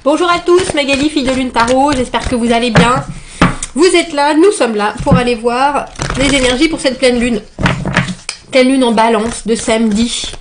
Bonjour à tous, Magali, fille de Lune Tarot, j'espère que vous allez bien. Vous êtes là, nous sommes là pour aller voir les énergies pour cette pleine lune. Pleine lune en balance de samedi.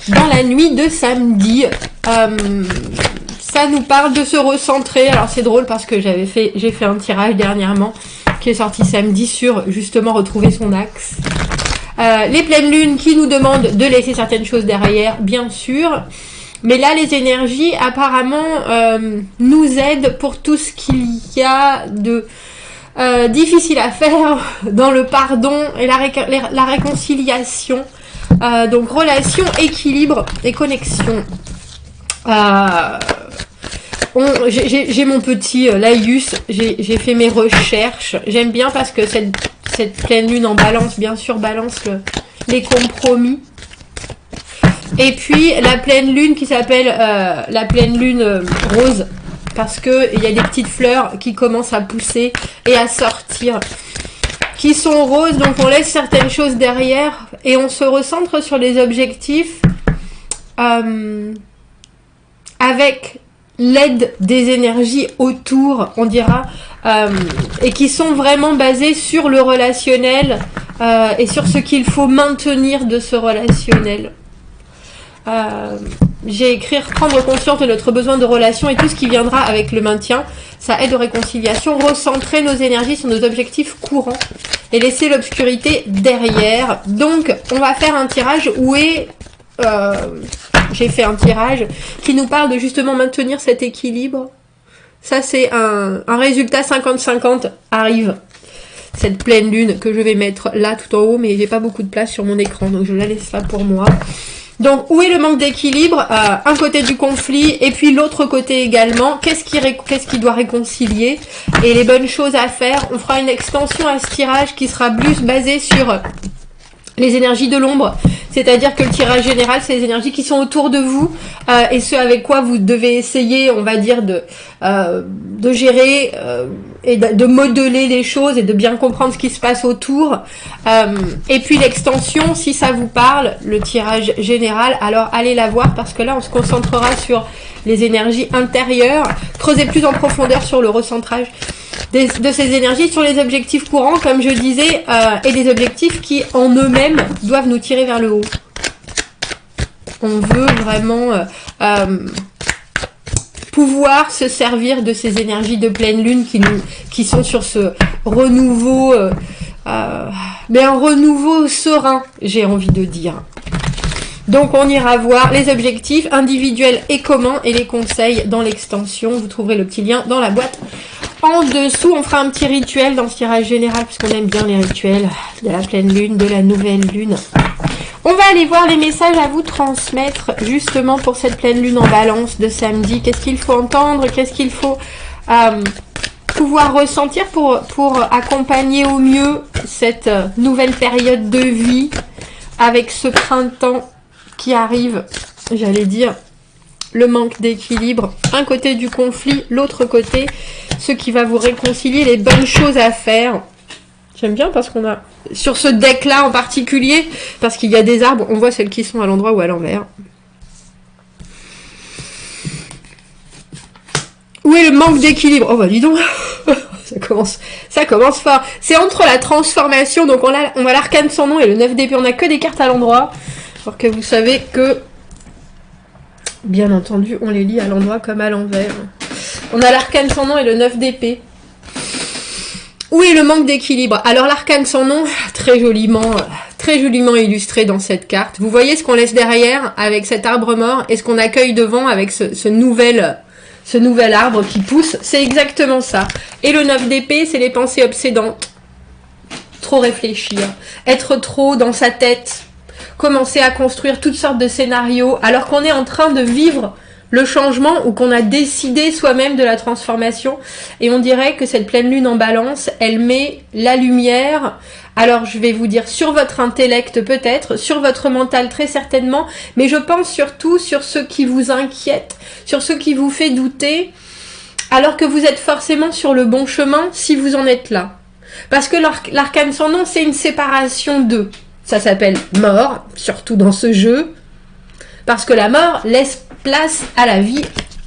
Dans la nuit de samedi, ça nous parle de se recentrer. Alors c'est drôle parce que j'ai fait un tirage dernièrement qui est sorti samedi sur justement retrouver son axe. Les pleines lunes qui nous demandent de laisser certaines choses derrière, bien sûr. Mais là, les énergies, apparemment, nous aident pour tout ce qu'il y a de difficile à faire dans le pardon et la réconciliation. Donc, relation, équilibre et connexion. J'ai mon petit laïus, j'ai fait mes recherches. J'aime bien parce que cette pleine lune en balance, bien sûr, balance les compromis. Et puis la pleine lune qui s'appelle la pleine lune rose, parce que il y a des petites fleurs qui commencent à pousser et à sortir, qui sont roses, donc on laisse certaines choses derrière et on se recentre sur les objectifs avec l'aide des énergies autour, on dira, et qui sont vraiment basées sur le relationnel et sur ce qu'il faut maintenir de ce relationnel. J'ai écrit prendre conscience de notre besoin de relation et tout ce qui viendra avec le maintien. Ça aide aux réconciliations, recentrer nos énergies sur nos objectifs courants et laisser l'obscurité derrière. Donc, on va faire un tirage où est... j'ai fait un tirage qui nous parle de justement maintenir cet équilibre. Ça, c'est un résultat 50-50 arrive. Cette pleine lune que je vais mettre là tout en haut, mais j'ai pas beaucoup de place sur mon écran, donc je la laisse là pour moi. Donc, où est le manque d'équilibre? Un côté du conflit et puis l'autre côté également. Qu'est-ce qui doit réconcilier? Et les bonnes choses à faire. On fera une extension à ce tirage qui sera plus basé sur les énergies de l'ombre. C'est-à-dire que le tirage général, c'est les énergies qui sont autour de vous et ce avec quoi vous devez essayer, on va dire, de gérer et de modeler les choses et de bien comprendre ce qui se passe autour. Et puis l'extension, si ça vous parle, le tirage général, alors allez la voir parce que là, on se concentrera sur les énergies intérieures, creuser plus en profondeur sur le recentrage de ces énergies sur les objectifs courants, comme je disais, et des objectifs qui, en eux-mêmes, doivent nous tirer vers le haut. On veut vraiment pouvoir se servir de ces énergies de pleine lune qui sont sur ce renouveau, mais un renouveau serein, j'ai envie de dire. Donc on ira voir les objectifs individuels et communs et les conseils dans l'extension. Vous trouverez le petit lien dans la boîte. En dessous, on fera un petit rituel dans ce tirage général, puisqu'on aime bien les rituels de la pleine lune, de la nouvelle lune. On va aller voir les messages à vous transmettre, justement pour cette pleine lune en balance de samedi. Qu'est-ce qu'il faut entendre? Qu'est-ce qu'il faut pouvoir ressentir pour accompagner au mieux cette nouvelle période de vie avec ce printemps qui arrive, j'allais dire, le manque d'équilibre, un côté du conflit, l'autre côté, ce qui va vous réconcilier, les bonnes choses à faire. J'aime bien parce qu'on a, sur ce deck-là en particulier, parce qu'il y a des arbres, on voit celles qui sont à l'endroit ou à l'envers. Où est le manque d'équilibre? Oh bah dis donc, ça commence fort. C'est entre la transformation, donc on a l'arcane sans nom et le 9 d'épée, on n'a que des cartes à l'endroit. Alors que vous savez que, bien entendu, on les lit à l'endroit comme à l'envers. On a l'arcane sans nom et le 9 d'épée. Où est le manque d'équilibre? Alors l'arcane sans nom, très joliment illustré dans cette carte. Vous voyez ce qu'on laisse derrière avec cet arbre mort et ce qu'on accueille devant avec ce nouvel arbre qui pousse. C'est exactement ça. Et le 9 d'épée, c'est les pensées obsédantes. Trop réfléchir. Être trop dans sa tête. Commencer à construire toutes sortes de scénarios alors qu'on est en train de vivre le changement ou qu'on a décidé soi-même de la transformation. Et on dirait que cette pleine lune en balance, elle met la lumière, alors je vais vous dire sur votre intellect peut-être, sur votre mental très certainement, mais je pense surtout sur ce qui vous inquiète, sur ce qui vous fait douter, alors que vous êtes forcément sur le bon chemin si vous en êtes là. Parce que l'arcane sans nom, c'est une séparation d'eux. Ça s'appelle mort, surtout dans ce jeu, parce que la mort laisse place à la vie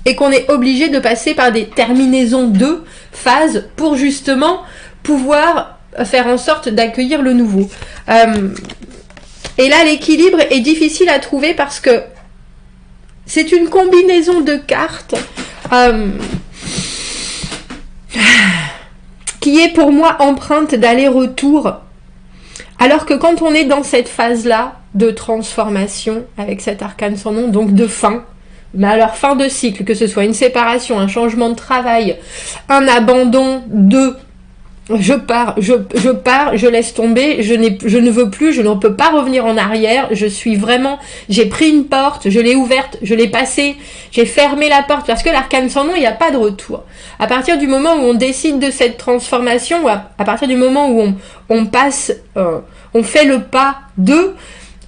et qu'on est obligé de passer par des terminaisons de phases pour justement pouvoir faire en sorte d'accueillir le nouveau. Et là, l'équilibre est difficile à trouver parce que c'est une combinaison de cartes qui est pour moi empreinte d'aller-retour. Alors que quand on est dans cette phase-là de transformation avec cet arcane sans nom, donc de fin, mais alors fin de cycle, que ce soit une séparation, un changement de travail, un abandon de je pars, je laisse tomber, je ne veux plus, je ne peux pas revenir en arrière, je suis vraiment, j'ai pris une porte, je l'ai ouverte, je l'ai passée, j'ai fermé la porte, parce que l'arcane sans nom, il n'y a pas de retour. À partir du moment où on décide de cette transformation, à partir du moment où on passe, on fait le pas de,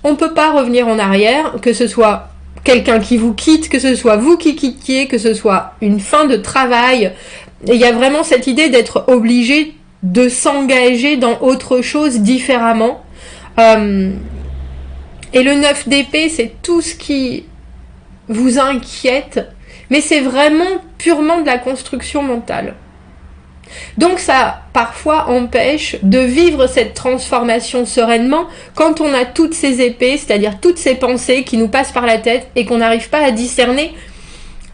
on peut pas revenir en arrière, que ce soit quelqu'un qui vous quitte, que ce soit vous qui quittiez, que ce soit une fin de travail. Il y a vraiment cette idée d'être obligé de s'engager dans autre chose différemment. Et le 9 d'épée, c'est tout ce qui vous inquiète, mais c'est vraiment purement de la construction mentale. Donc ça, parfois, empêche de vivre cette transformation sereinement quand on a toutes ces épées, c'est-à-dire toutes ces pensées qui nous passent par la tête et qu'on n'arrive pas à discerner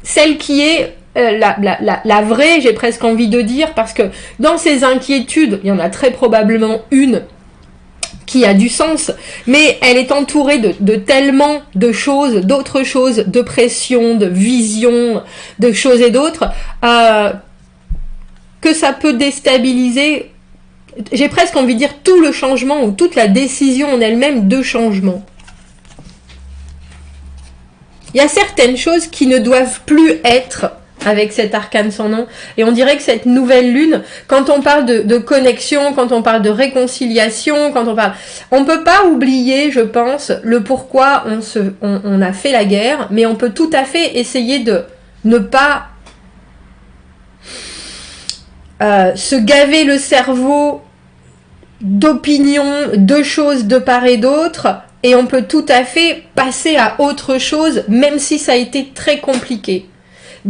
celle qui est la vraie, j'ai presque envie de dire, parce que dans ces inquiétudes, il y en a très probablement une qui a du sens, mais elle est entourée de tellement de choses, d'autres choses, de pression, de vision, de choses et d'autres, que ça peut déstabiliser, j'ai presque envie de dire, tout le changement ou toute la décision en elle-même de changement. Il y a certaines choses qui ne doivent plus être avec cet arcane sans nom, et on dirait que cette nouvelle lune, quand on parle de connexion, quand on parle de réconciliation, on peut pas oublier, je pense, le pourquoi on a fait la guerre, mais on peut tout à fait essayer de ne pas se gaver le cerveau d'opinions, de choses de part et d'autre, et on peut tout à fait passer à autre chose, même si ça a été très compliqué.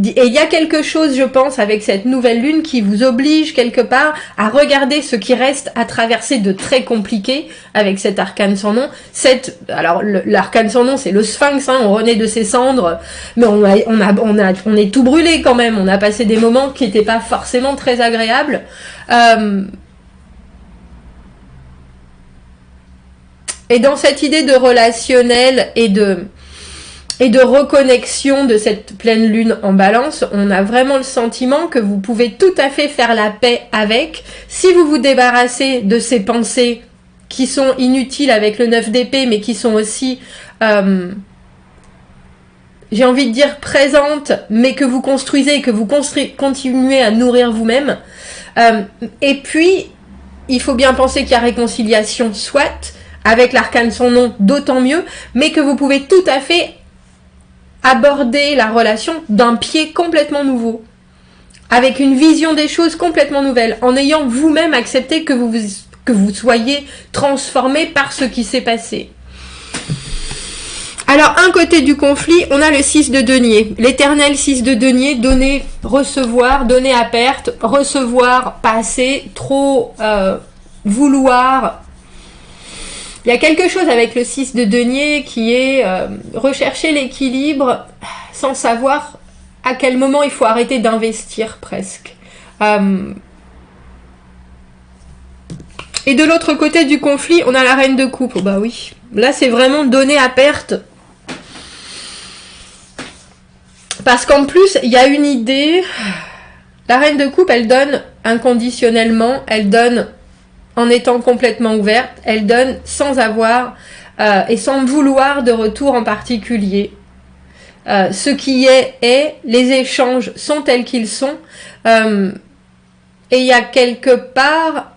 Et il y a quelque chose, je pense, avec cette nouvelle lune qui vous oblige quelque part à regarder ce qui reste à traverser de très compliqué avec cet arcane sans nom. Alors l'arcane sans nom, c'est le sphinx, hein, on renaît de ses cendres, mais on est tout brûlé quand même. On a passé des moments qui n'étaient pas forcément très agréables. Et dans cette idée de relationnel et de reconnexion de cette pleine lune en balance, on a vraiment le sentiment que vous pouvez tout à fait faire la paix avec, si vous vous débarrassez de ces pensées qui sont inutiles avec le 9 d'épée, mais qui sont aussi, j'ai envie de dire, présentes, mais que vous construisez et que vous continuez à nourrir vous-même. Et puis, il faut bien penser qu'il y a réconciliation, soit, avec l'arcane sans nom, d'autant mieux, mais que vous pouvez tout à fait aborder la relation d'un pied complètement nouveau, avec une vision des choses complètement nouvelle, en ayant vous-même accepté que vous soyez transformé par ce qui s'est passé. Alors, un côté du conflit, on a le 6 de denier, l'éternel 6 de denier, donner, recevoir, donner à perte, recevoir, passer, trop vouloir. Il y a quelque chose avec le 6 de denier qui est rechercher l'équilibre sans savoir à quel moment il faut arrêter d'investir presque. Et de l'autre côté du conflit, on a la reine de coupe. Oh bah oui, là c'est vraiment donner à perte. Parce qu'en plus, il y a une idée. La reine de coupe, elle donne inconditionnellement, elle donne en étant complètement ouverte, elle donne sans avoir et sans vouloir de retour en particulier. Ce qui est, les échanges sont tels qu'ils sont, et il y a quelque part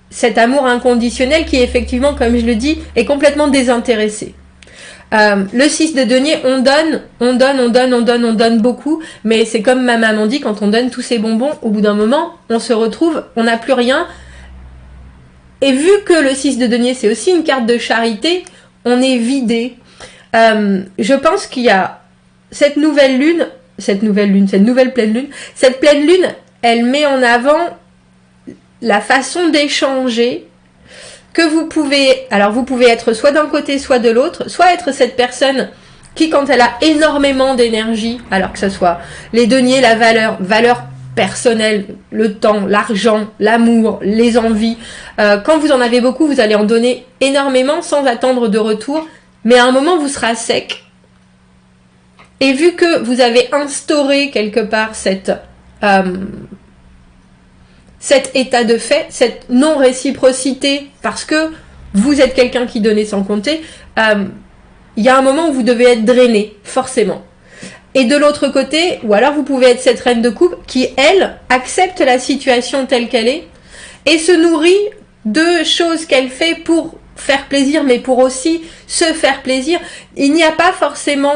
cet amour inconditionnel qui effectivement, comme je le dis, est complètement désintéressé. Le 6 de denier, on donne beaucoup, mais c'est comme ma maman dit, quand on donne tous ces bonbons, au bout d'un moment, on se retrouve, on n'a plus rien. Et vu que le 6 de denier, c'est aussi une carte de charité, on est vidé. Je pense qu'il y a cette nouvelle lune, cette nouvelle lune, cette nouvelle pleine lune. Cette pleine lune, elle met en avant la façon d'échanger que vous pouvez... Alors, vous pouvez être soit d'un côté, soit de l'autre, soit être cette personne qui, quand elle a énormément d'énergie, alors que ce soit les deniers, la valeur personnelle, le temps, l'argent, l'amour, les envies, quand vous en avez beaucoup, vous allez en donner énormément sans attendre de retour, mais à un moment, vous serez sec. Et vu que vous avez instauré quelque part cet état de fait, cette non-réciprocité, parce que vous êtes quelqu'un qui donnait sans compter, il y a un moment où vous devez être drainé, forcément. Et de l'autre côté, ou alors vous pouvez être cette reine de coupe qui, elle, accepte la situation telle qu'elle est et se nourrit de choses qu'elle fait pour faire plaisir, mais pour aussi se faire plaisir. Il n'y a pas forcément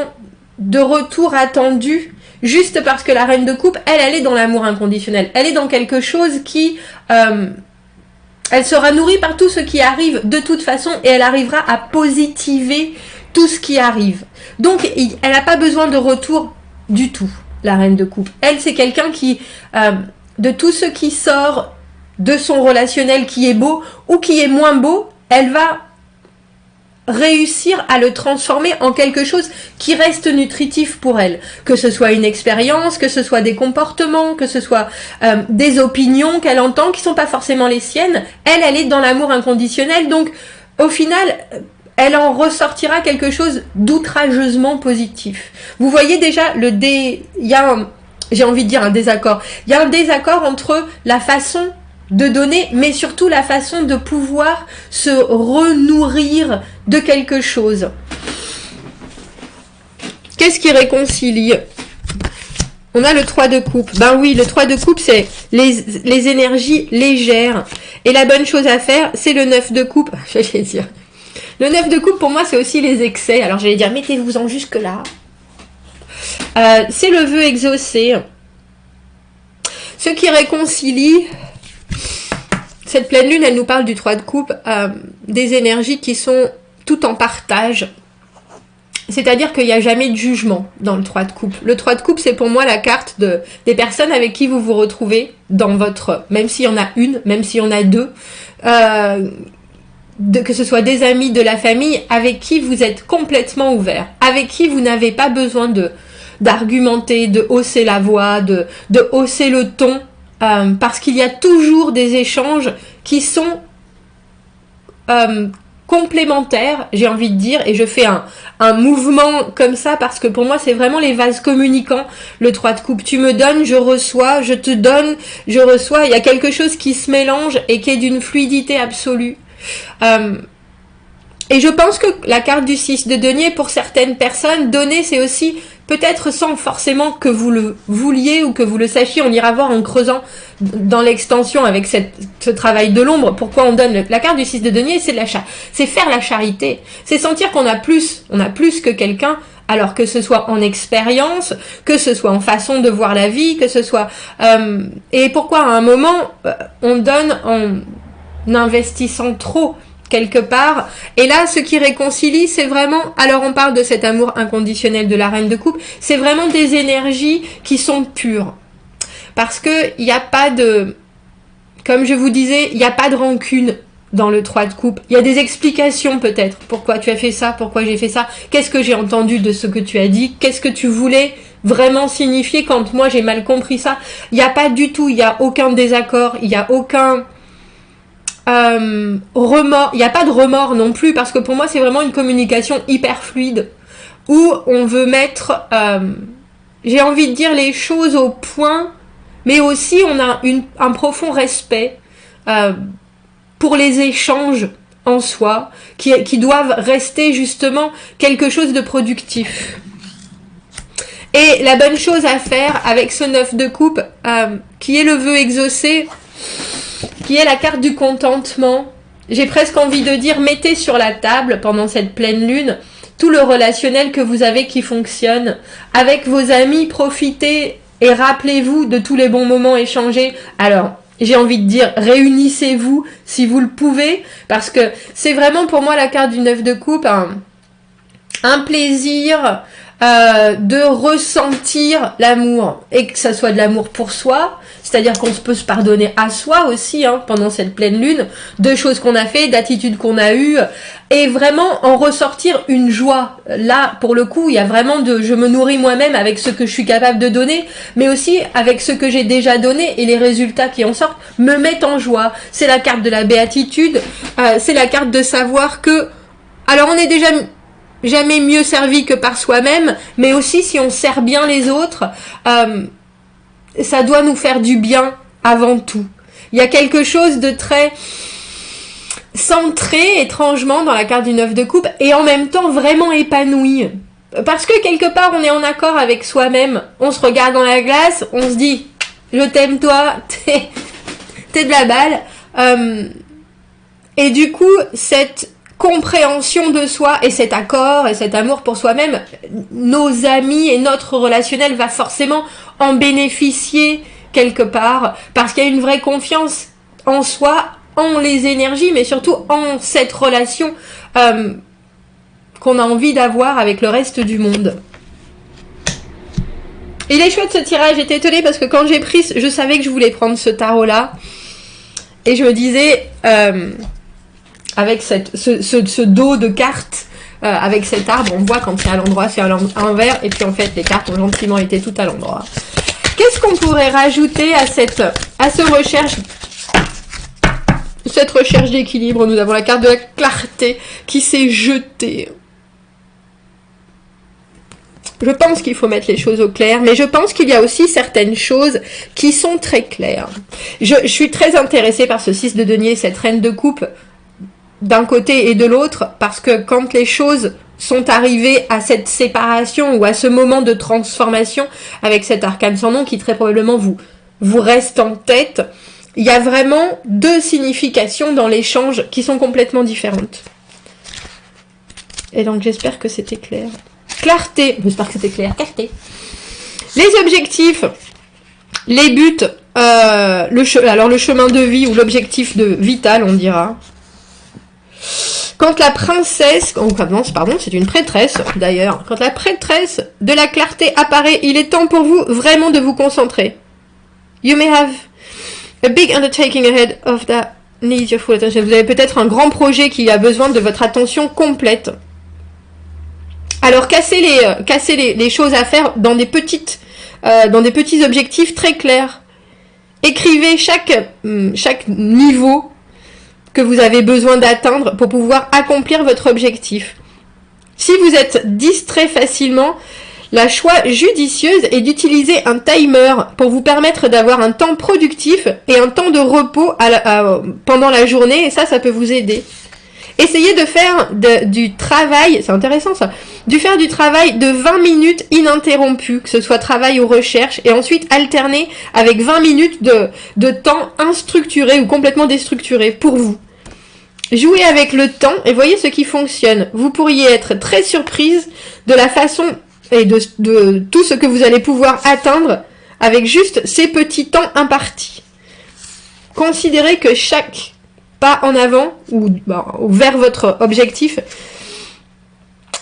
de retour attendu, juste parce que la reine de coupe, elle est dans l'amour inconditionnel. Elle est dans quelque chose qui... elle sera nourrie par tout ce qui arrive de toute façon et elle arrivera à positiver tout ce qui arrive. Donc, elle n'a pas besoin de retour du tout, la reine de coupe. Elle, c'est quelqu'un qui, de tout ce qui sort de son relationnel qui est beau ou qui est moins beau, elle va réussir à le transformer en quelque chose qui reste nutritif pour elle. Que ce soit une expérience, que ce soit des comportements, que ce soit des opinions qu'elle entend qui ne sont pas forcément les siennes. Elle est dans l'amour inconditionnel. Donc, au final... elle en ressortira quelque chose d'outrageusement positif. Vous voyez déjà, il y a j'ai envie de dire un désaccord. Il y a un désaccord entre la façon de donner, mais surtout la façon de pouvoir se renourrir de quelque chose. Qu'est-ce qui réconcilie ? On a le 3 de coupe. Ben oui, le 3 de coupe, c'est les énergies légères. Et la bonne chose à faire, c'est le 9 de coupe. J'allais dire... Le 9 de coupe, pour moi, c'est aussi les excès. Alors, j'allais dire, mettez-vous-en jusque-là. C'est le vœu exaucé. Ce qui réconcilie, cette pleine lune, elle nous parle du 3 de coupe, des énergies qui sont tout en partage. C'est-à-dire qu'il n'y a jamais de jugement dans le 3 de coupe. Le 3 de coupe, c'est pour moi la carte des personnes avec qui vous vous retrouvez dans votre... Même s'il y en a une, même s'il y en a deux... que ce soit des amis, de la famille, avec qui vous êtes complètement ouvert, avec qui vous n'avez pas besoin d'argumenter, de hausser la voix, de hausser le ton, parce qu'il y a toujours des échanges qui sont complémentaires, j'ai envie de dire, et je fais un mouvement comme ça, parce que pour moi, c'est vraiment les vases communicants, le 3 de coupe. Tu me donnes, je reçois, je te donne, je reçois, il y a quelque chose qui se mélange et qui est d'une fluidité absolue. Et je pense que la carte du 6 de denier, pour certaines personnes, donner, c'est aussi peut-être sans forcément que vous le vouliez ou que vous le sachiez. On ira voir en creusant dans l'extension avec ce travail de l'ombre, pourquoi on donne la carte du 6 de denier, c'est de l'achat. C'est faire la charité. C'est sentir qu'on a plus que quelqu'un, alors que ce soit en expérience, que ce soit en façon de voir la vie, que ce soit... et pourquoi à un moment, on donne en investissant trop quelque part. Et là, ce qui réconcilie, c'est vraiment... Alors, on parle de cet amour inconditionnel de la reine de coupe. C'est vraiment des énergies qui sont pures. Parce que il n'y a pas de... Comme je vous disais, il n'y a pas de rancune dans le 3 de coupe. Il y a des explications peut-être. Pourquoi tu as fait ça? Pourquoi j'ai fait ça? Qu'est-ce que j'ai entendu de ce que tu as dit? Qu'est-ce que tu voulais vraiment signifier quand moi j'ai mal compris ça? Il n'y a pas du tout, il n'y a aucun désaccord, il n'y a aucun... remords, il n'y a pas de remords non plus, parce que pour moi c'est vraiment une communication hyper fluide où on veut mettre j'ai envie de dire les choses au point, mais aussi on a un profond respect pour les échanges en soi qui doivent rester justement quelque chose de productif. Et la bonne chose à faire avec ce 9 de coupe qui est le vœu exaucé, qui est la carte du contentement. J'ai presque envie de dire, mettez sur la table pendant cette pleine lune tout le relationnel que vous avez qui fonctionne. Avec vos amis, profitez et rappelez-vous de tous les bons moments échangés. Alors, j'ai envie de dire, réunissez-vous si vous le pouvez, parce que c'est vraiment pour moi la carte du 9 de coupe, un plaisir de ressentir l'amour, et que ça soit de l'amour pour soi, c'est-à-dire qu'on peut se pardonner à soi aussi, hein, pendant cette pleine lune, de choses qu'on a fait, d'attitudes qu'on a eues, et vraiment en ressortir une joie. Là, pour le coup, il y a vraiment je me nourris moi-même avec ce que je suis capable de donner, mais aussi avec ce que j'ai déjà donné, et les résultats qui en sortent me mettent en joie. C'est la carte de la béatitude, c'est la carte de savoir que, alors on est déjà jamais mieux servi que par soi-même, mais aussi si on sert bien les autres, ça doit nous faire du bien avant tout. Il y a quelque chose de très centré, étrangement, dans la carte du 9 de coupe, et en même temps vraiment épanoui. Parce que quelque part, on est en accord avec soi-même, on se regarde dans la glace, on se dit « Je t'aime toi, t'es de la balle ». Et du coup, cette compréhension de soi et cet accord et cet amour pour soi-même, nos amis et notre relationnel va forcément en bénéficier quelque part, parce qu'il y a une vraie confiance en soi, en les énergies, mais surtout en cette relation qu'on a envie d'avoir avec le reste du monde. Il est chouette ce tirage, j'étais étonnée parce que quand j'ai pris, je savais que je voulais prendre ce tarot-là, et je me disais... avec ce dos de cartes, avec cet arbre, on voit quand c'est à l'endroit, c'est à l'envers, et puis en fait, les cartes ont gentiment été toutes à l'endroit. Qu'est-ce qu'on pourrait rajouter à cette recherche d'équilibre? Nous avons la carte de la clarté qui s'est jetée. Je pense qu'il faut mettre les choses au clair, mais je pense qu'il y a aussi certaines choses qui sont très claires. Je suis très intéressée par ce 6 de denier, cette reine de coupe, d'un côté et de l'autre, parce que quand les choses sont arrivées à cette séparation ou à ce moment de transformation avec cet arcane sans nom qui très probablement vous reste en tête, il y a vraiment deux significations dans l'échange qui sont complètement différentes. Et donc j'espère que c'était clair. Clarté, j'espère que c'était clair, clarté. Les objectifs, les buts, alors le chemin de vie ou l'objectif de vital, on dira. Quand la princesse, pardon, c'est une prêtresse d'ailleurs, quand la prêtresse de la clarté apparaît, il est temps pour vous vraiment de vous concentrer. You may have a big undertaking ahead of that needs your full attention. Vous avez peut-être un grand projet qui a besoin de votre attention complète. Alors cassez les choses à faire dans des petits objectifs très clairs. Écrivez chaque niveau que vous avez besoin d'atteindre pour pouvoir accomplir votre objectif. Si vous êtes distrait facilement, la choix judicieuse est d'utiliser un timer pour vous permettre d'avoir un temps productif et un temps de repos pendant la journée, et ça peut vous aider. Essayez de faire du travail, c'est intéressant ça, faire du travail de 20 minutes ininterrompu, que ce soit travail ou recherche, et ensuite alterner avec 20 minutes de temps instructuré ou complètement déstructuré pour vous. Jouez avec le temps et voyez ce qui fonctionne. Vous pourriez être très surprise de la façon et de tout ce que vous allez pouvoir atteindre avec juste ces petits temps impartis. Considérez que chaque pas en avant ou vers votre objectif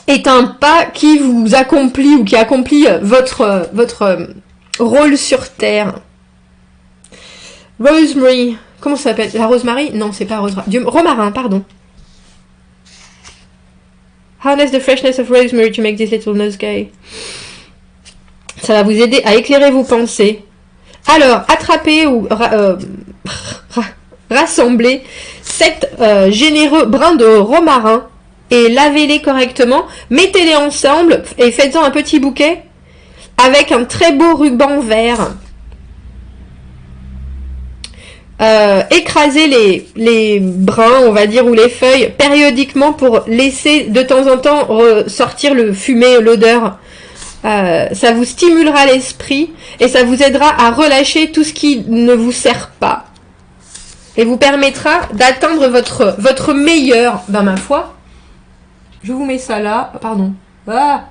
est un pas qui vous accomplit ou qui accomplit votre rôle sur Terre. Rosemary, comment ça s'appelle? La rosemary? Non, c'est pas rosemary. Romarin, pardon. Harness the freshness of rosemary to make this little nosegay. Ça va vous aider à éclairer vos pensées. Alors, attrapez ou rassemblez 7 généreux brins de romarin et lavez-les correctement. Mettez-les ensemble et faites-en un petit bouquet avec un très beau ruban vert. Écrasez les brins, on va dire, ou les feuilles périodiquement pour laisser de temps en temps ressortir le fumé, l'odeur. Ça vous stimulera l'esprit et ça vous aidera à relâcher tout ce qui ne vous sert pas. Et vous permettra d'atteindre votre meilleur, ma foi. Je vous mets ça là, pardon. Ah.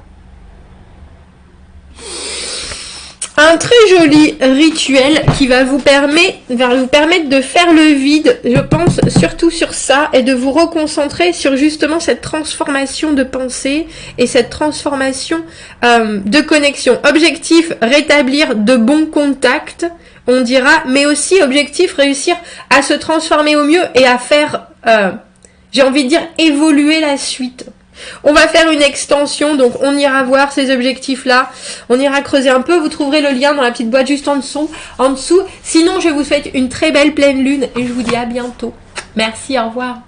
un très joli rituel qui va vous permettre de faire le vide, je pense surtout sur ça, et de vous reconcentrer sur justement cette transformation de pensée et cette transformation de connexion. Objectif, rétablir de bons contacts, on dira, mais aussi objectif, réussir à se transformer au mieux et à faire, j'ai envie de dire, évoluer la suite. On va faire une extension, donc on ira voir ces objectifs-là, on ira creuser un peu, vous trouverez le lien dans la petite boîte juste en dessous. Sinon, je vous souhaite une très belle pleine lune et je vous dis à bientôt. Merci, au revoir.